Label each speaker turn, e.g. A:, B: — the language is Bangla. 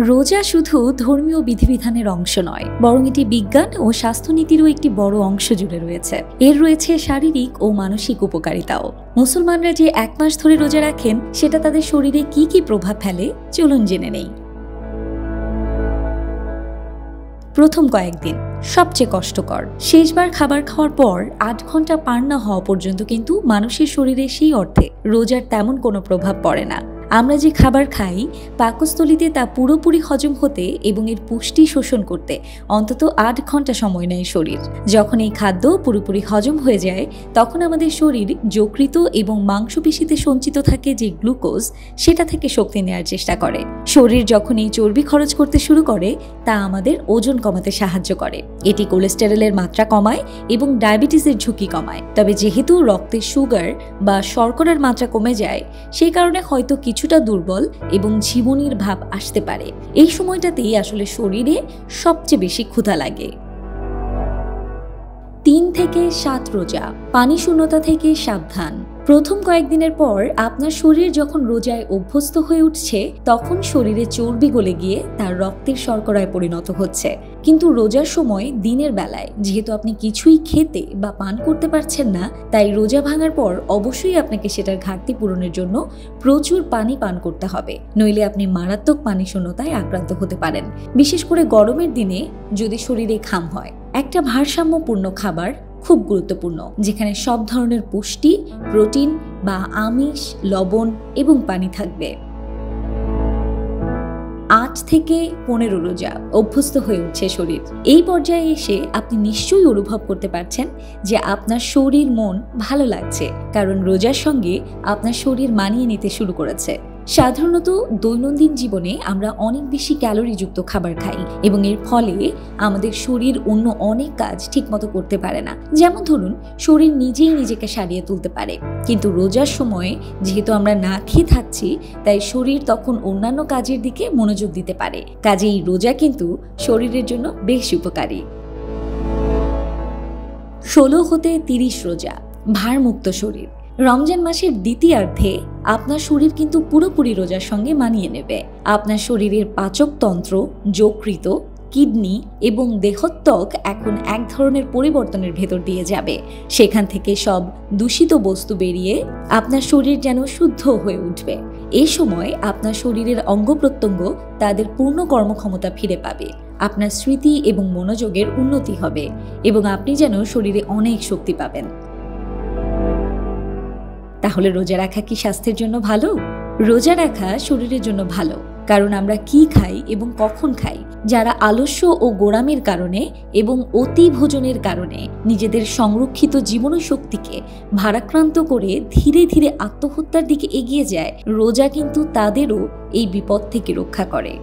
A: রোজা শুধু ধর্মীয় বিধিবিধানের অংশ নয়, বরং এটি বিজ্ঞান ও স্বাস্থ্যনীতিরও একটি বড় অংশ জুড়ে রয়েছে। এর রয়েছে শারীরিক ও মানসিক উপকারিতাও। মুসলমানরা যে 1 মাস ধরে রোজা রাখেন, সেটা তাদের শরীরে কি কি প্রভাব ফেলে চলুন জেনে নেই। প্রথম কয়েকদিন সবচেয়ে কষ্টকর। শেষবার খাবার খাওয়ার পর 8 ঘন্টা পার না হওয়া পর্যন্ত কিন্তু মানুষের শরীরে সেই অর্থে রোজার তেমন কোনো প্রভাব পড়ে না। আমরা যে খাবার খাই, পাকস্থলীতে তা পুরোপুরি হজম হতে এবং এর পুষ্টি শোষণ করতে অন্তত 8 ঘন্টা সময় নেয় শরীর। যখন এই খাদ্য পুরোপুরি হজম হয়ে যায়, তখন আমাদের শরীর যকৃত এবং মাংসপেশিতে সঞ্চিত থাকে যে গ্লুকোজ, সেটা থেকে শক্তি নেওয়ার চেষ্টা করে। শরীর যখন এই চর্বি খরচ করতে শুরু করে, তা আমাদের ওজন কমাতে সাহায্য করে। এটি কোলেস্টেরলের মাত্রা কমায় এবং ডায়াবেটিসের ঝুঁকি কমায়। তবে যেহেতু রক্তে সুগার বা শর্করার মাত্রা কমে যায়, সেই কারণে হয়তো কিছুটা দুর্বল এবং ঝিমুনির ভাব আসতে পারে। এই সময়টাতেই আসলে শরীরে সবচেয়ে বেশি ক্ষুধা লাগে। 3 থেকে 7 রোজা। পানি শূন্যতা থেকে সাবধান। প্রথম কয়েকদিনের পর আপনার শরীর যখন রোজায় অভ্যস্ত হয়ে উঠছে, তখন শরীরে চর্বি গলে গিয়ে তার রক্তের শর্করায় পরিণত হচ্ছে। কিন্তু রোজার সময় দিনের বেলায় যেহেতু আপনি কিছুই খেতে বা পান করতে পারছেন না, তাই রোজা ভাঙার পর অবশ্যই আপনাকে সেটার ঘাটতি পূরণের জন্য প্রচুর পানি পান করতে হবে, নইলে আপনি মারাত্মক পানি শূন্যতায় আক্রান্ত হতে পারেন। বিশেষ করে গরমের দিনে যদি শরীরে ঘাম হয়, একটা ভারসাম্যপূর্ণ খাবার খুব গুরুত্বপূর্ণ, যেখানে সব ধরনের পুষ্টি, প্রোটিন বা আমিষ, লবণ এবং পানি থাকবে। 8 থেকে 15 রোজা। অভ্যস্ত হয়ে উঠছে শরীর। এই পর্যায়ে এসে আপনি নিশ্চয়ই অনুভব করতে পারছেন যে আপনার শরীর মন ভালো লাগছে, কারণ রোজার সঙ্গে আপনার শরীর মানিয়ে নিতে শুরু করেছে। সাধারণত দৈনন্দিন জীবনে আমরা অনেক বেশি ক্যালোরিযুক্ত খাবার খাই এবং এর ফলে আমাদের শরীর অন্য অনেক কাজ ঠিকমতো করতে পারে না। যেমন ধরুন, শরীর নিজেই নিজেকে সারিয়ে তুলতে পারে, কিন্তু রোজার সময়ে যেহেতু আমরা না খেয়ে থাকছি, তাই শরীর তখন অন্যান্য কাজের দিকে মনোযোগ দিতে পারে। কাজেই রোজা কিন্তু শরীরের জন্য বেশ উপকারী। 16 হতে 30 রোজা। ভারমুক্ত শরীর। রমজান মাসের দ্বিতীয়ার্ধে আপনার শরীর কিন্তু পুরোপুরি রোজার সঙ্গে মানিয়ে নেবে। আপনার শরীরের পাচকতন্ত্র, যকৃত, কিডনি এবং দেহত্বক এখন এক ধরনের পরিবর্তনের ভেতর দিয়ে যাবে। সেখান থেকে সব দূষিত বস্তু বেরিয়ে আপনার শরীর যেন শুদ্ধ হয়ে উঠবে। এই সময় আপনার শরীরের অঙ্গ প্রত্যঙ্গ তাদের পূর্ণ কর্মক্ষমতা ফিরে পাবে। আপনার স্মৃতি এবং মনোযোগের উন্নতি হবে এবং আপনি যেন শরীরে অনেক শক্তি পাবেন। তাহলে রোজা রাখা কি স্বাস্থ্যের জন্য ভালো? রোজা রাখা শরীরের জন্য ভালো, কারণ আমরা কি খাই এবং কখন খাই। যারা আলস্য ও গোড়ামির কারণে এবং অতি ভোজনের কারণে নিজেদের সংরক্ষিত জীবনী শক্তিকে ভারাক্রান্ত করে ধীরে ধীরে আত্মহত্যার দিকে এগিয়ে যায়, রোজা কিন্তু তাদেরও এই বিপদ থেকে রক্ষা করে।